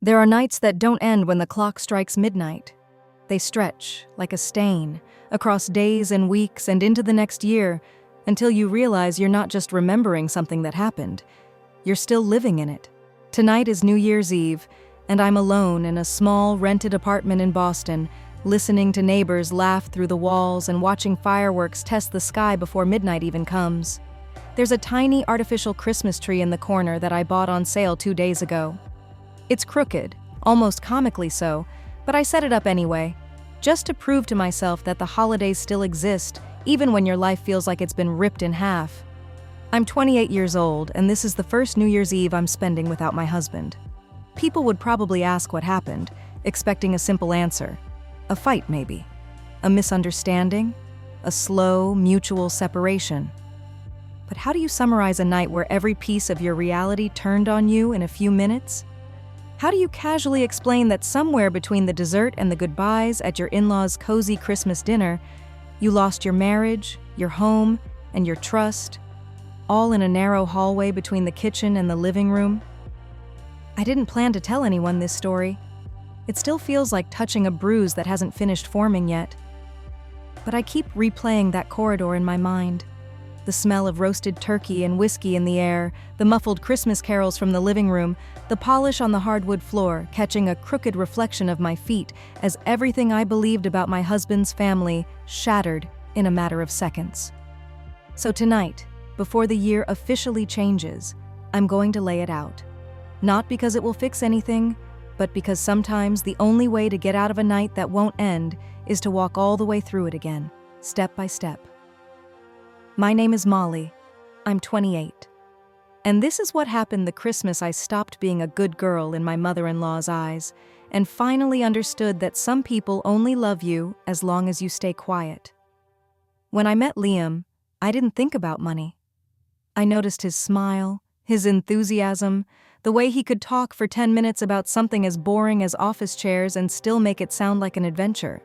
There are nights that don't end when the clock strikes midnight. They stretch, like a stain, across days and weeks and into the next year, until you realize you're not just remembering something that happened, you're still living in it. Tonight is New Year's Eve, and I'm alone in a small, rented apartment in Boston, listening to neighbors laugh through the walls and watching fireworks test the sky before midnight even comes. There's a tiny artificial Christmas tree in the corner that I bought on sale 2 days ago. It's crooked, almost comically so, but I set it up anyway, just to prove to myself that the holidays still exist, even when your life feels like it's been ripped in half. I'm 28 years old, and this is the first New Year's Eve I'm spending without my husband. People would probably ask what happened, expecting a simple answer. A fight, maybe. A misunderstanding. A slow, mutual separation. But how do you summarize a night where every piece of your reality turned on you in a few minutes? How do you casually explain that somewhere between the dessert and the goodbyes at your in-laws' cozy Christmas dinner, you lost your marriage, your home, and your trust, all in a narrow hallway between the kitchen and the living room? I didn't plan to tell anyone this story. It still feels like touching a bruise that hasn't finished forming yet. But I keep replaying that corridor in my mind. The smell of roasted turkey and whiskey in the air, the muffled Christmas carols from the living room, the polish on the hardwood floor catching a crooked reflection of my feet as everything I believed about my husband's family shattered in a matter of seconds. So tonight, before the year officially changes, I'm going to lay it out. Not because it will fix anything, but because sometimes the only way to get out of a night that won't end is to walk all the way through it again, step by step. My name is Molly. I'm 28. And this is what happened the Christmas I stopped being a good girl in my mother-in-law's eyes and finally understood that some people only love you as long as you stay quiet. When I met Liam, I didn't think about money. I noticed his smile, his enthusiasm, the way he could talk for 10 minutes about something as boring as office chairs and still make it sound like an adventure.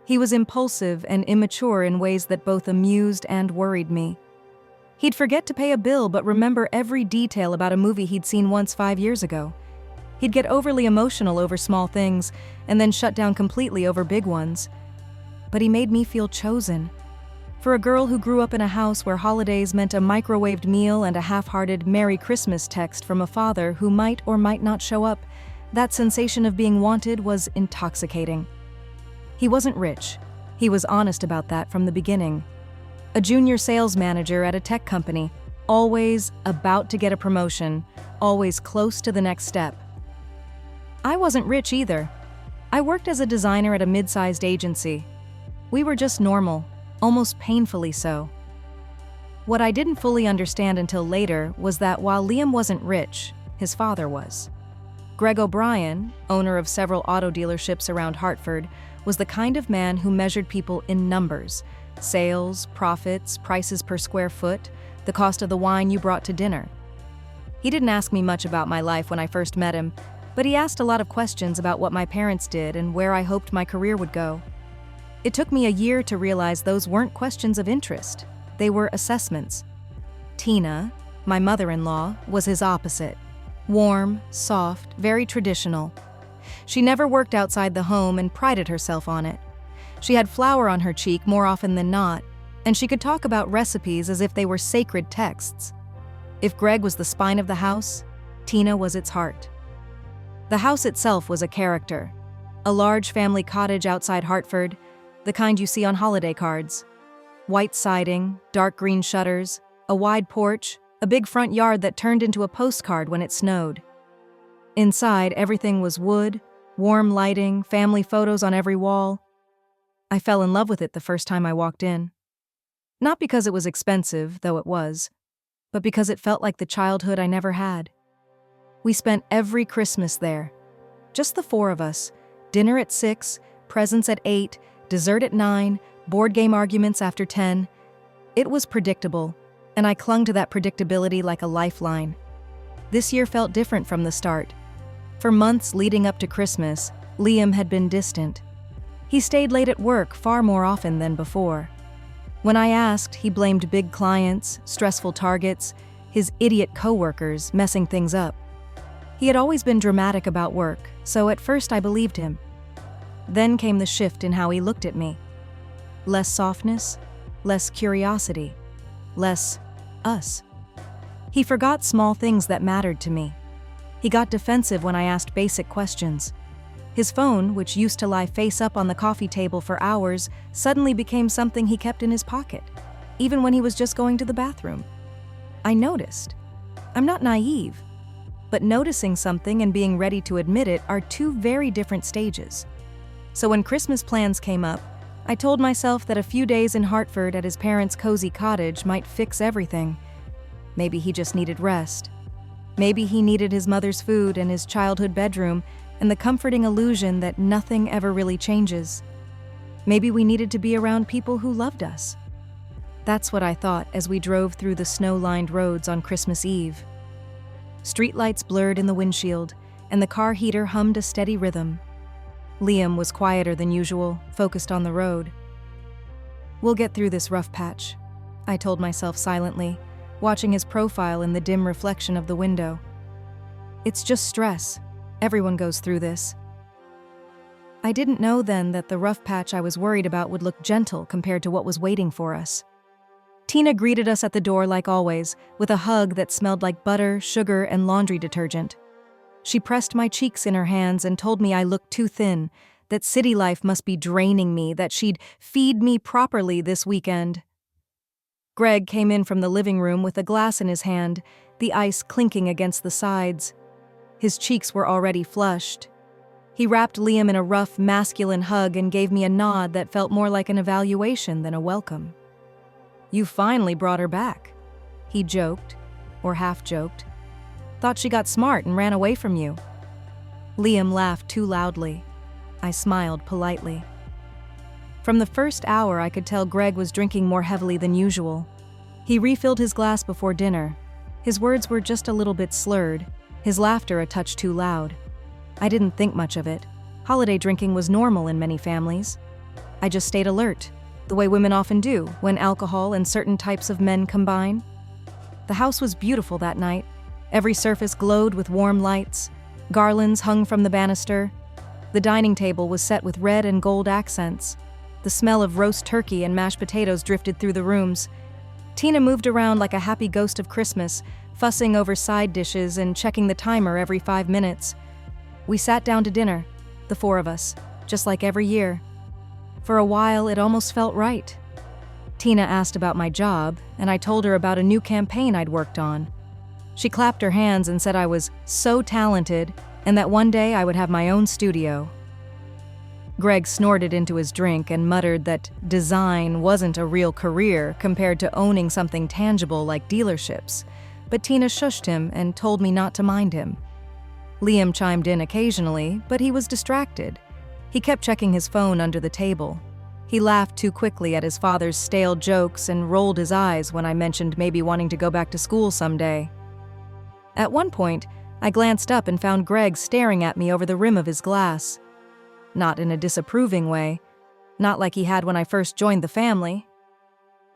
He was impulsive and immature in ways that both amused and worried me. He'd forget to pay a bill but remember every detail about a movie he'd seen once 5 years ago. He'd get overly emotional over small things and then shut down completely over big ones. But he made me feel chosen. For a girl who grew up in a house where holidays meant a microwaved meal and a half-hearted Merry Christmas text from a father who might or might not show up, that sensation of being wanted was intoxicating. He wasn't rich. He was honest about that from the beginning. A junior sales manager at a tech company, always about to get a promotion, always close to the next step. I wasn't rich either. I worked as a designer at a mid-sized agency. We were just normal, almost painfully so. What I didn't fully understand until later was that while Liam wasn't rich, his father was. Greg O'Brien, owner of several auto dealerships around Hartford, was the kind of man who measured people in numbers: sales, profits, prices per square foot, the cost of the wine you brought to dinner. He didn't ask me much about my life when I first met him, but he asked a lot of questions about what my parents did and where I hoped my career would go. It took me a year to realize those weren't questions of interest. They were assessments. Tina, my mother-in-law, was his opposite. Warm, soft, very traditional. She never worked outside the home and prided herself on it. She had flour on her cheek more often than not, and she could talk about recipes as if they were sacred texts. If Greg was the spine of the house, Tina was its heart. The house itself was a character. A large family cottage outside Hartford, the kind you see on holiday cards. White siding, dark green shutters, a wide porch, a big front yard that turned into a postcard when it snowed. Inside, everything was wood, warm lighting, family photos on every wall. I fell in love with it the first time I walked in. Not because it was expensive, though it was, but because it felt like the childhood I never had. We spent every Christmas there. Just the 4 of us. Dinner at 6, presents at 8, dessert at 9, board game arguments after 10. It was predictable, and I clung to that predictability like a lifeline. This year felt different from the start. For months leading up to Christmas, Liam had been distant. He stayed late at work far more often than before. When I asked, he blamed big clients, stressful targets, his idiot coworkers messing things up. He had always been dramatic about work, so at first I believed him. Then came the shift in how he looked at me. Less softness, less curiosity, less us. He forgot small things that mattered to me. He got defensive when I asked basic questions. His phone, which used to lie face up on the coffee table for hours, suddenly became something he kept in his pocket, even when he was just going to the bathroom. I noticed. I'm not naive, but noticing something and being ready to admit it are two very different stages. So when Christmas plans came up, I told myself that a few days in Hartford at his parents' cozy cottage might fix everything. Maybe he just needed rest. Maybe he needed his mother's food and his childhood bedroom and the comforting illusion that nothing ever really changes. Maybe we needed to be around people who loved us. That's what I thought as we drove through the snow-lined roads on Christmas Eve. Streetlights blurred in the windshield, and the car heater hummed a steady rhythm. Liam was quieter than usual, focused on the road. "We'll get through this rough patch," I told myself silently, watching his profile in the dim reflection of the window. "It's just stress. Everyone goes through this." I didn't know then that the rough patch I was worried about would look gentle compared to what was waiting for us. Tina greeted us at the door like always, with a hug that smelled like butter, sugar, and laundry detergent. She pressed my cheeks in her hands and told me I looked too thin, that city life must be draining me, that she'd feed me properly this weekend. Greg came in from the living room with a glass in his hand, the ice clinking against the sides. His cheeks were already flushed. He wrapped Liam in a rough, masculine hug and gave me a nod that felt more like an evaluation than a welcome. "You finally brought her back," he joked, or half-joked. "Thought she got smart and ran away from you." Liam laughed too loudly. I smiled politely. From the first hour, I could tell Greg was drinking more heavily than usual. He refilled his glass before dinner. His words were just a little bit slurred, his laughter a touch too loud. I didn't think much of it. Holiday drinking was normal in many families. I just stayed alert, the way women often do when alcohol and certain types of men combine. The house was beautiful that night. Every surface glowed with warm lights. Garlands hung from the banister. The dining table was set with red and gold accents. The smell of roast turkey and mashed potatoes drifted through the rooms. Tina moved around like a happy ghost of Christmas, fussing over side dishes and checking the timer every 5 minutes. We sat down to dinner, the four of us, just like every year. For a while, it almost felt right. Tina asked about my job, and I told her about a new campaign I'd worked on. She clapped her hands and said I was so talented and that one day I would have my own studio. Greg snorted into his drink and muttered that design wasn't a real career compared to owning something tangible like dealerships, but Tina shushed him and told me not to mind him. Liam chimed in occasionally, but he was distracted. He kept checking his phone under the table. He laughed too quickly at his father's stale jokes and rolled his eyes when I mentioned maybe wanting to go back to school someday. At one point, I glanced up and found Greg staring at me over the rim of his glass. Not in a disapproving way, not like he had when I first joined the family.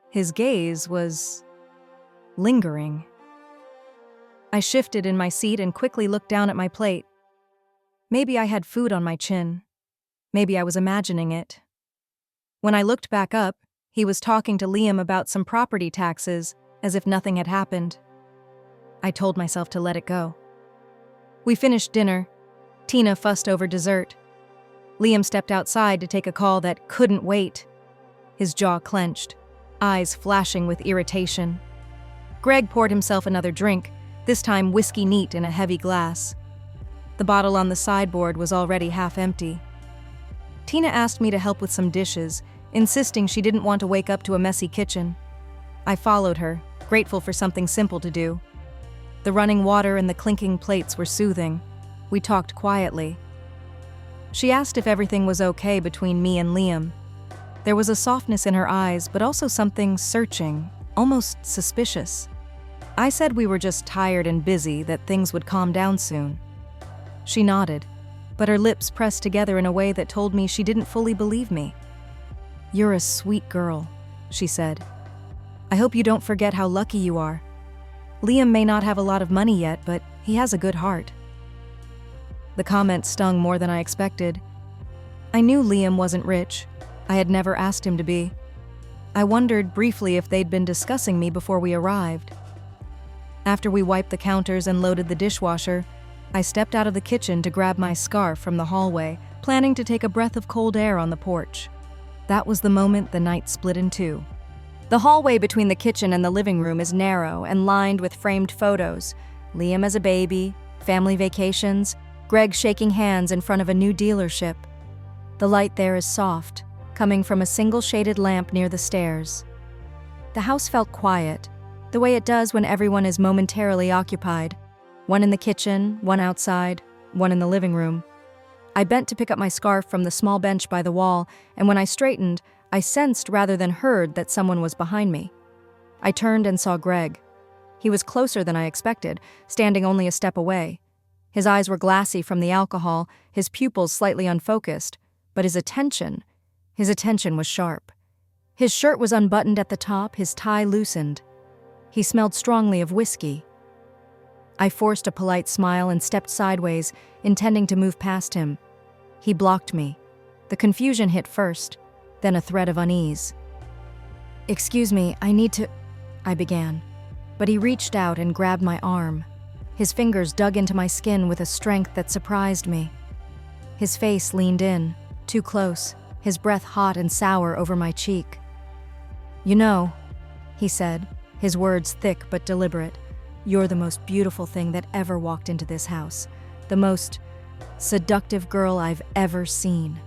His gaze was lingering. I shifted in my seat and quickly looked down at my plate. Maybe I had food on my chin. Maybe I was imagining it. When I looked back up, he was talking to Liam about some property taxes, as if nothing had happened. I told myself to let it go. We finished dinner. Tina fussed over dessert. Liam stepped outside to take a call that couldn't wait. His jaw clenched, eyes flashing with irritation. Greg poured himself another drink, this time whiskey neat in a heavy glass. The bottle on the sideboard was already half empty. Tina asked me to help with some dishes, insisting she didn't want to wake up to a messy kitchen. I followed her, grateful for something simple to do. The running water and the clinking plates were soothing. We talked quietly. She asked if everything was okay between me and Liam. There was a softness in her eyes, but also something searching, almost suspicious. I said we were just tired and busy, that things would calm down soon. She nodded, but her lips pressed together in a way that told me she didn't fully believe me. "You're a sweet girl," she said. "I hope you don't forget how lucky you are. Liam may not have a lot of money yet, but he has a good heart." The comment stung more than I expected. I knew Liam wasn't rich. I had never asked him to be. I wondered briefly if they'd been discussing me before we arrived. After we wiped the counters and loaded the dishwasher, I stepped out of the kitchen to grab my scarf from the hallway, planning to take a breath of cold air on the porch. That was the moment the night split in two. The hallway between the kitchen and the living room is narrow and lined with framed photos. Liam as a baby, family vacations, Greg shaking hands in front of a new dealership. The light there is soft, coming from a single shaded lamp near the stairs. The house felt quiet, the way it does when everyone is momentarily occupied. One in the kitchen, one outside, one in the living room. I bent to pick up my scarf from the small bench by the wall, and when I straightened, I sensed rather than heard that someone was behind me. I turned and saw Greg. He was closer than I expected, standing only a step away. His eyes were glassy from the alcohol, his pupils slightly unfocused, but his attention was sharp. His shirt was unbuttoned at the top, his tie loosened. He smelled strongly of whiskey. I forced a polite smile and stepped sideways, intending to move past him. He blocked me. The confusion hit first, then a thread of unease. "Excuse me, I need to," I began, but he reached out and grabbed my arm. His fingers dug into my skin with a strength that surprised me. His face leaned in, too close, his breath hot and sour over my cheek. "You know," he said, his words thick but deliberate, "you're the most beautiful thing that ever walked into this house, the most seductive girl I've ever seen."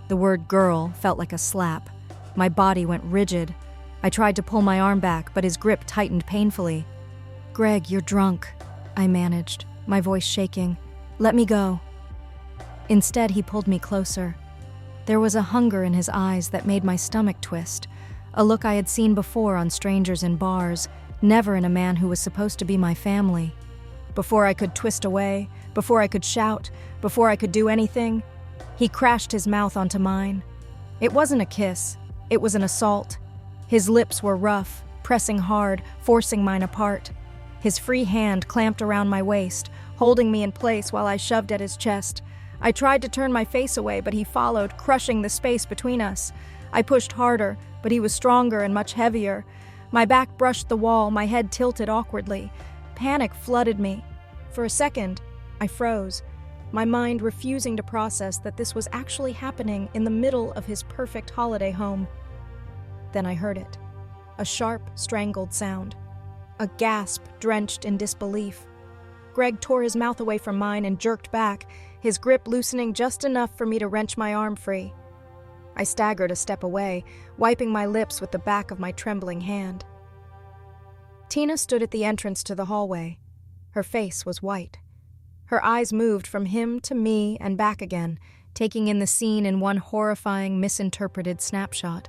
The word girl felt like a slap. My body went rigid. I tried to pull my arm back, but his grip tightened painfully. "Greg, you're drunk," I managed, my voice shaking. "Let me go." Instead, he pulled me closer. There was a hunger in his eyes that made my stomach twist, a look I had seen before on strangers in bars, never in a man who was supposed to be my family. Before I could twist away, before I could shout, before I could do anything, he crashed his mouth onto mine. It wasn't a kiss, it was an assault. His lips were rough, pressing hard, forcing mine apart. His free hand clamped around my waist, holding me in place while I shoved at his chest. I tried to turn my face away, but he followed, crushing the space between us. I pushed harder, but he was stronger and much heavier. My back brushed the wall, my head tilted awkwardly. Panic flooded me. For a second, I froze, my mind refusing to process that this was actually happening in the middle of his perfect holiday home. Then I heard it. A sharp, strangled sound. A gasp drenched in disbelief. Greg tore his mouth away from mine and jerked back, his grip loosening just enough for me to wrench my arm free. I staggered a step away, wiping my lips with the back of my trembling hand. Tina stood at the entrance to the hallway. Her face was white. Her eyes moved from him to me and back again, taking in the scene in one horrifying, misinterpreted snapshot.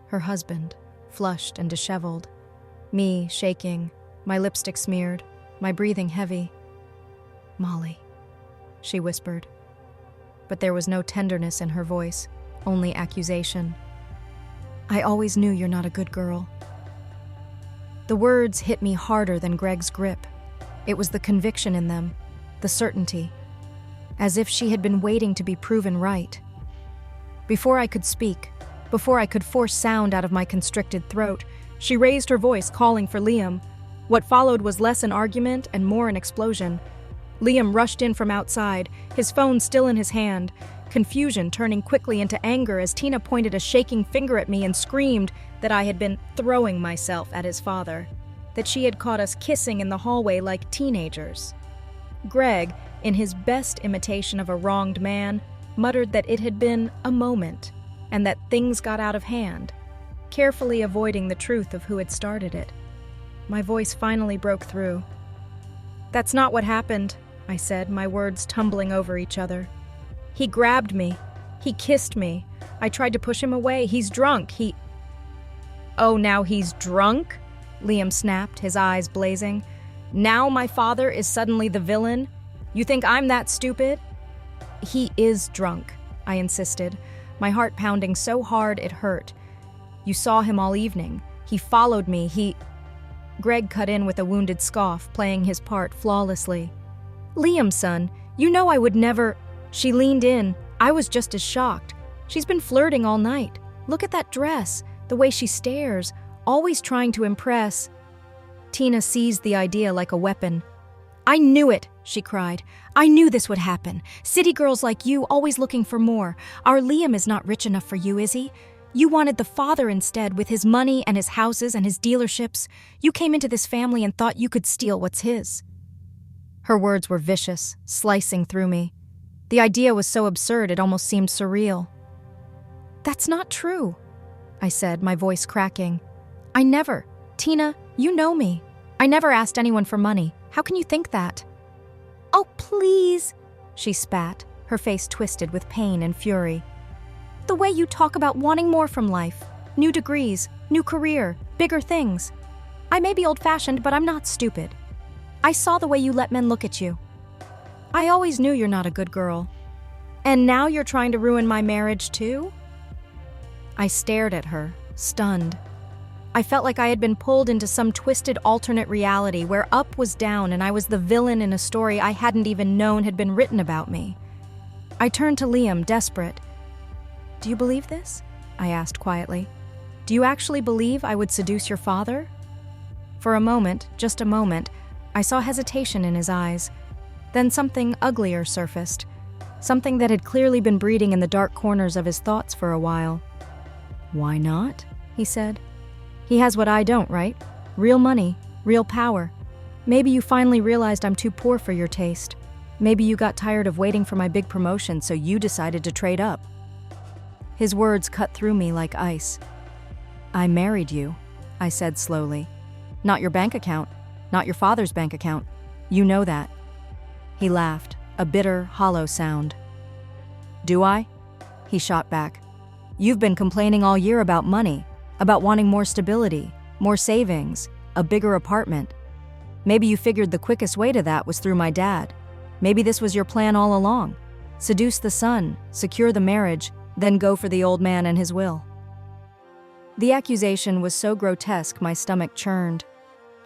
Her husband, flushed and disheveled. Me, shaking, my lipstick smeared, my breathing heavy. "Molly," she whispered. But there was no tenderness in her voice, only accusation. "I always knew you're not a good girl." The words hit me harder than Greg's grip. It was the conviction in them, the certainty, as if she had been waiting to be proven right. Before I could speak, before I could force sound out of my constricted throat, she raised her voice, calling for Liam. What followed was less an argument and more an explosion. Liam rushed in from outside, his phone still in his hand, confusion turning quickly into anger as Tina pointed a shaking finger at me and screamed that I had been throwing myself at his father, that she had caught us kissing in the hallway like teenagers. Greg, in his best imitation of a wronged man, muttered that it had been a moment and that things got out of hand, carefully avoiding the truth of who had started it. My voice finally broke through. "That's not what happened," I said, my words tumbling over each other. "He grabbed me. He kissed me. I tried to push him away. He's drunk. Oh, now he's drunk?" Liam snapped, his eyes blazing. "Now my father is suddenly the villain? You think I'm that stupid?" "He is drunk," I insisted, my heart pounding so hard it hurt. "You saw him all evening. He followed me. Greg cut in with a wounded scoff, playing his part flawlessly. "Liam, son, You know I would never. She leaned in. I was just as shocked. She's been flirting all night. Look at that dress, the way she stares, always trying to impress. Tina seized the idea like a weapon. I knew it, she cried. I knew this would happen. City girls like you, always looking for more. Our Liam is not rich enough for you, is he? You wanted the father instead, with his money and his houses and his dealerships. You came into this family and thought you could steal what's his. Her words were vicious, slicing through me. The idea was so absurd it almost seemed surreal. That's not true, I said, my voice cracking. I never. Tina, you know me. I never asked anyone for money. How can you think that? Oh, please, she spat, her face twisted with pain and fury. The way you talk about wanting more from life. New degrees, new career, bigger things. I may be old-fashioned, but I'm not stupid. I saw the way you let men look at you. I always knew you're not a good girl. And now you're trying to ruin my marriage too? I stared at her, stunned. I felt like I had been pulled into some twisted alternate reality where up was down and I was the villain in a story I hadn't even known had been written about me. I turned to Liam, desperate. Do you believe this? I asked quietly. Do you actually believe I would seduce your father? For a moment, just a moment, I saw hesitation in his eyes. Then something uglier surfaced, something that had clearly been breeding in the dark corners of his thoughts for a while. Why not? He said. He has what I don't, right? Real money, real power. Maybe you finally realized I'm too poor for your taste. Maybe you got tired of waiting for my big promotion, so you decided to trade up. His words cut through me like ice. I married you, I said slowly. Not your bank account, not your father's bank account. You know that. He laughed, a bitter, hollow sound. Do I? He shot back. You've been complaining all year about money. About wanting more stability, more savings, a bigger apartment. Maybe you figured the quickest way to that was through my dad. Maybe this was your plan all along. Seduce the son, secure the marriage, then go for the old man and his will. The accusation was so grotesque my stomach churned.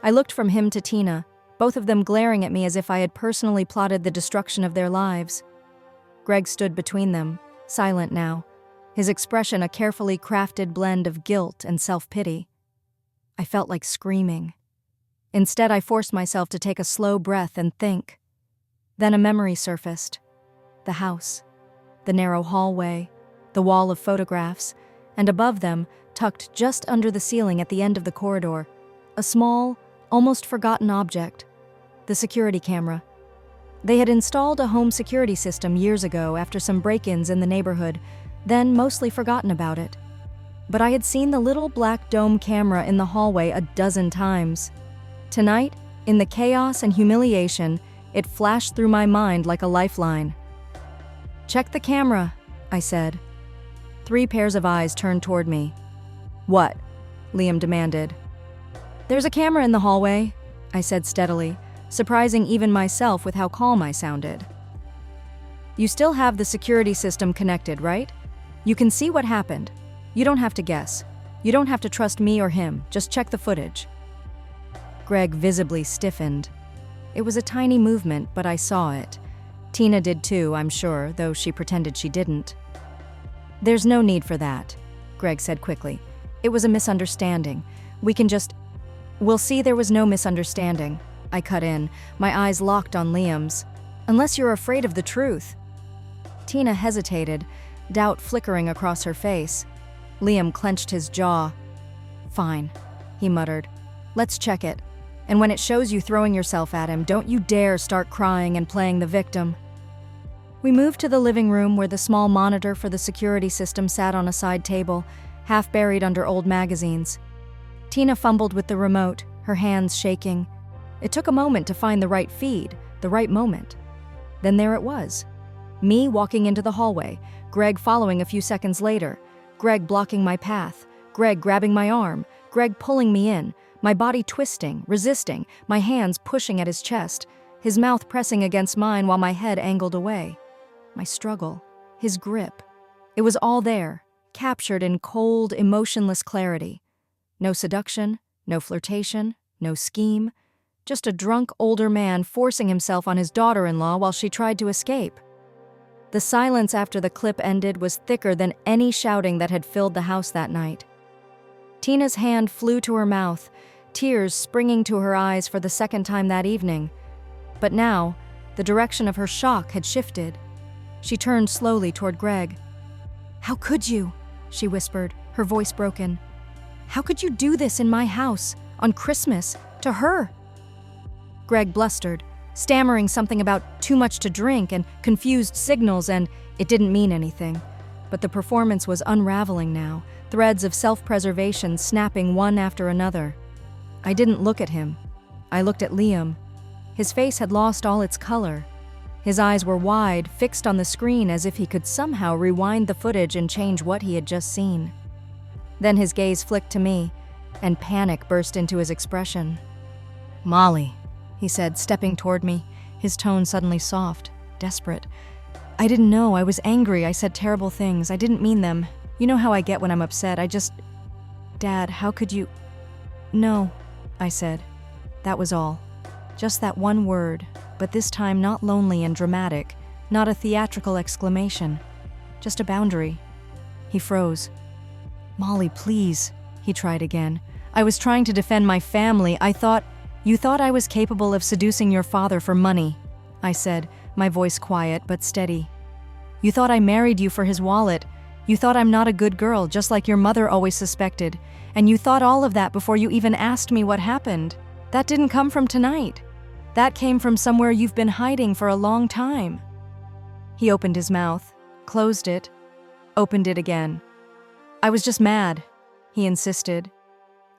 I looked from him to Tina, both of them glaring at me as if I had personally plotted the destruction of their lives. Greg stood between them, silent now, his expression a carefully crafted blend of guilt and self-pity. I felt like screaming. Instead, I forced myself to take a slow breath and think. Then a memory surfaced. The house, the narrow hallway, the wall of photographs, and above them, tucked just under the ceiling at the end of the corridor, a small, almost forgotten object, the security camera. They had installed a home security system years ago after some break-ins in the neighborhood, then mostly forgotten about it. But I had seen the little black dome camera in the hallway a dozen times. Tonight, in the chaos and humiliation, it flashed through my mind like a lifeline. Check the camera, I said. 3 pairs of eyes turned toward me. What? Liam demanded. There's a camera in the hallway, I said steadily, surprising even myself with how calm I sounded. You still have the security system connected, right? You can see what happened. You don't have to guess. You don't have to trust me or him. Just check the footage. Greg visibly stiffened. It was a tiny movement, but I saw it. Tina did too, I'm sure, though she pretended she didn't. There's no need for that, Greg said quickly. It was a misunderstanding. We can just... We'll see there was no misunderstanding. I cut in, my eyes locked on Liam's. Unless you're afraid of the truth. Tina hesitated, doubt flickering across her face. Liam clenched his jaw. Fine, he muttered. Let's check it. And when it shows you throwing yourself at him, don't you dare start crying and playing the victim. We moved to the living room where the small monitor for the security system sat on a side table, half buried under old magazines. Tina fumbled with the remote, her hands shaking. It took a moment to find the right feed, the right moment. Then there it was. Me walking into the hallway, Greg following a few seconds later, Greg blocking my path, Greg grabbing my arm, Greg pulling me in, my body twisting, resisting, my hands pushing at his chest, his mouth pressing against mine while my head angled away. My struggle, his grip. It was all there, captured in cold, emotionless clarity. No seduction, no flirtation, no scheme, Just a drunk older man forcing himself on his daughter-in-law while she tried to escape. The silence after the clip ended was thicker than any shouting that had filled the house that night. Tina's hand flew to her mouth, tears springing to her eyes for the second time that evening. But now, the direction of her shock had shifted. She turned slowly toward Greg. "How could you?" she whispered, her voice broken. "How could you do this in my house, on Christmas, to her?" Greg blustered, stammering something about too much to drink and confused signals, and it didn't mean anything. But the performance was unraveling now, threads of self-preservation snapping one after another. I didn't look at him. I looked at Liam. His face had lost all its color. His eyes were wide, fixed on the screen as if he could somehow rewind the footage and change what he had just seen. Then his gaze flicked to me, and panic burst into his expression. "Molly," he said, stepping toward me, his tone suddenly soft, desperate. "I didn't know. I was angry. I said terrible things. I didn't mean them. You know how I get when I'm upset. Dad, how could you—" "No," I said. That was all. Just that one word, but this time not lonely and dramatic, not a theatrical exclamation. Just a boundary. He froze. "Molly, please," he tried again. "I was trying to defend my family. You thought I was capable of seducing your father for money," I said, my voice quiet but steady. "You thought I married you for his wallet. You thought I'm not a good girl, just like your mother always suspected. And you thought all of that before you even asked me what happened. That didn't come from tonight. That came from somewhere you've been hiding for a long time." He opened his mouth, closed it, opened it again. "I was just mad," he insisted.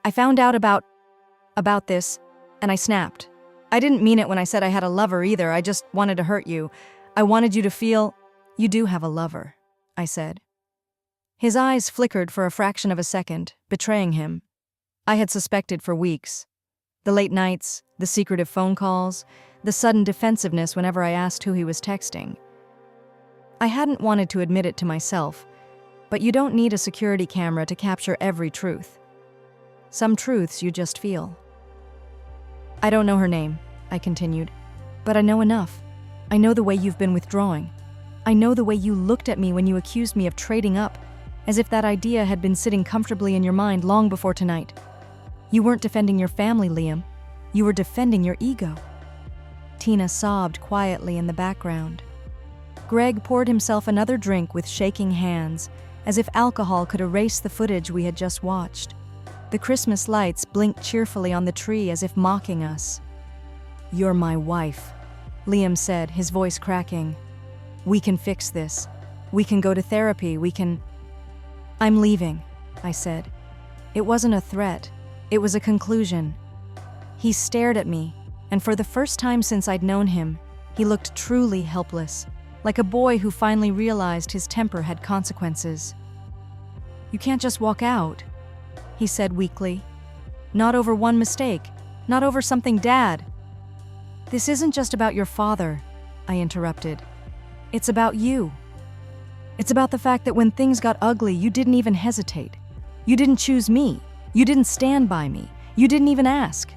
"I found out about this, and I snapped. I didn't mean it when I said I had a lover either. I just wanted to hurt you. I wanted you to feel, you do have a lover," I said. His eyes flickered for a fraction of a second, betraying him. I had suspected for weeks. The late nights, the secretive phone calls, the sudden defensiveness whenever I asked who he was texting. I hadn't wanted to admit it to myself, but you don't need a security camera to capture every truth. Some truths you just feel. "I don't know her name," I continued, "but I know enough. I know the way you've been withdrawing. I know the way you looked at me when you accused me of trading up, as if that idea had been sitting comfortably in your mind long before tonight. You weren't defending your family, Liam. You were defending your ego." Tina sobbed quietly in the background. Greg poured himself another drink with shaking hands, as if alcohol could erase the footage we had just watched. The Christmas lights blinked cheerfully on the tree as if mocking us. "You're my wife," Liam said, his voice cracking. "We can fix this. We can go to therapy. We can—" "I'm leaving," I said. It wasn't a threat. It was a conclusion. He stared at me, and for the first time since I'd known him, he looked truly helpless, like a boy who finally realized his temper had consequences. "You can't just walk out," he said weakly. "Not over one mistake. Not over something Dad—" "This isn't just about your father," I interrupted. "It's about you. It's about the fact that when things got ugly, you didn't even hesitate. You didn't choose me. You didn't stand by me. You didn't even ask.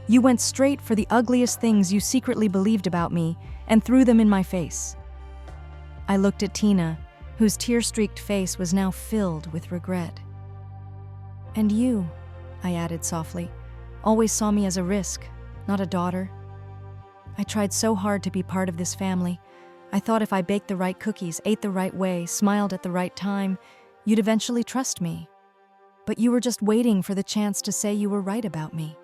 You went straight for the ugliest things you secretly believed about me and threw them in my face." I looked at Tina, whose tear-streaked face was now filled with regret. "And you," I added softly, "always saw me as a risk, not a daughter. I tried so hard to be part of this family. I thought if I baked the right cookies, ate the right way, smiled at the right time, you'd eventually trust me. But you were just waiting for the chance to say you were right about me."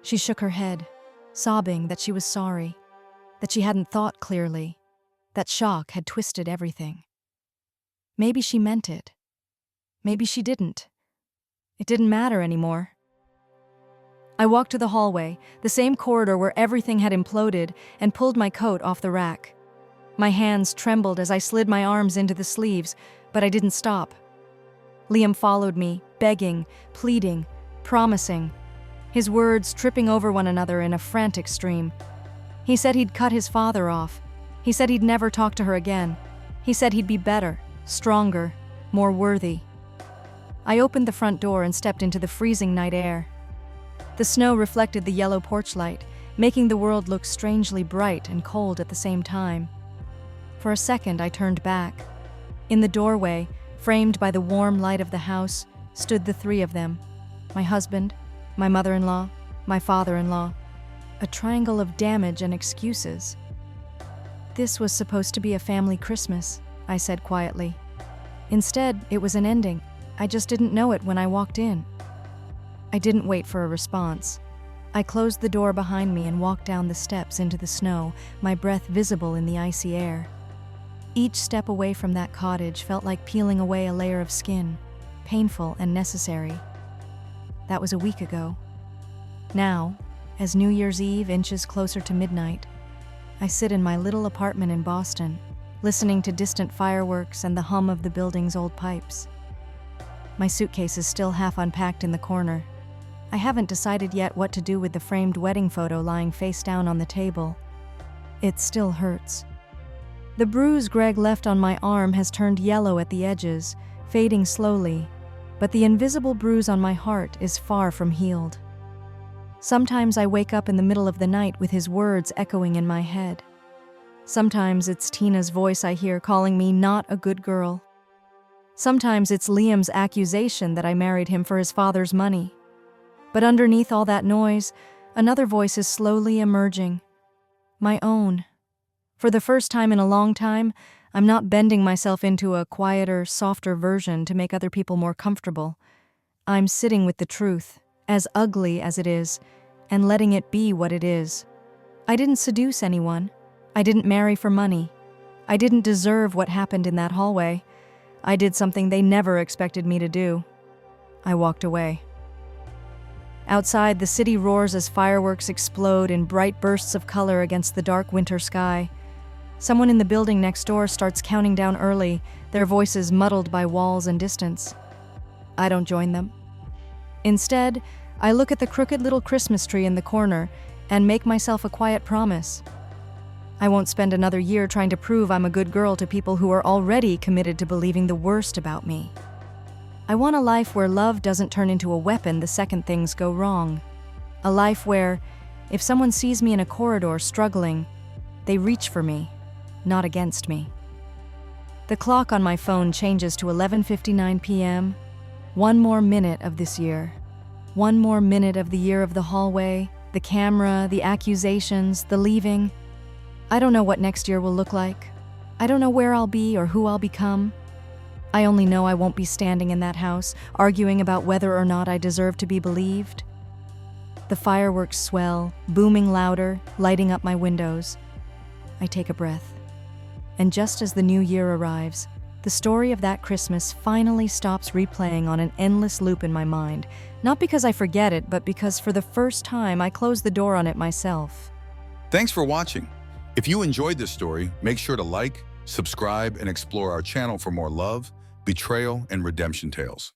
She shook her head, sobbing that she was sorry, that she hadn't thought clearly, that shock had twisted everything. Maybe she meant it. Maybe she didn't. It didn't matter anymore. I walked to the hallway, the same corridor where everything had imploded, and pulled my coat off the rack. My hands trembled as I slid my arms into the sleeves, but I didn't stop. Liam followed me, begging, pleading, promising, his words tripping over one another in a frantic stream. He said he'd cut his father off. He said he'd never talk to her again. He said he'd be better, stronger, more worthy. I opened the front door and stepped into the freezing night air. The snow reflected the yellow porch light, making the world look strangely bright and cold at the same time. For a second, I turned back. In the doorway, framed by the warm light of the house, stood the three of them: my husband, my mother-in-law, my father-in-law. A triangle of damage and excuses. "This was supposed to be a family Christmas," I said quietly. "Instead, it was an ending. I just didn't know it when I walked in." I didn't wait for a response. I closed the door behind me and walked down the steps into the snow, my breath visible in the icy air. Each step away from that cottage felt like peeling away a layer of skin, painful and necessary. That was a week ago. Now, as New Year's Eve inches closer to midnight, I sit in my little apartment in Boston, listening to distant fireworks and the hum of the building's old pipes. My suitcase is still half unpacked in the corner. I haven't decided yet what to do with the framed wedding photo lying face down on the table. It still hurts. The bruise Greg left on my arm has turned yellow at the edges, fading slowly, but the invisible bruise on my heart is far from healed. Sometimes I wake up in the middle of the night with his words echoing in my head. Sometimes it's Tina's voice I hear calling me not a good girl. Sometimes it's Liam's accusation that I married him for his father's money. But underneath all that noise, another voice is slowly emerging. My own. For the first time in a long time, I'm not bending myself into a quieter, softer version to make other people more comfortable. I'm sitting with the truth, as ugly as it is, and letting it be what it is. I didn't seduce anyone. I didn't marry for money. I didn't deserve what happened in that hallway. I did something they never expected me to do. I walked away. Outside, the city roars as fireworks explode in bright bursts of color against the dark winter sky. Someone in the building next door starts counting down early, their voices muddled by walls and distance. I don't join them. Instead, I look at the crooked little Christmas tree in the corner and make myself a quiet promise. I won't spend another year trying to prove I'm a good girl to people who are already committed to believing the worst about me. I want a life where love doesn't turn into a weapon the second things go wrong. A life where, if someone sees me in a corridor struggling, they reach for me, not against me. The clock on my phone changes to 11:59 p.m. One more minute of this year. One more minute of the year of the hallway, the camera, the accusations, the leaving. I don't know what next year will look like. I don't know where I'll be or who I'll become. I only know I won't be standing in that house, arguing about whether or not I deserve to be believed. The fireworks swell, booming louder, lighting up my windows. I take a breath. And just as the new year arrives, the story of that Christmas finally stops replaying on an endless loop in my mind, not because I forget it, but because for the first time I close the door on it myself. Thanks for watching. If you enjoyed this story, make sure to like, subscribe, and explore our channel for more love, betrayal, and redemption tales.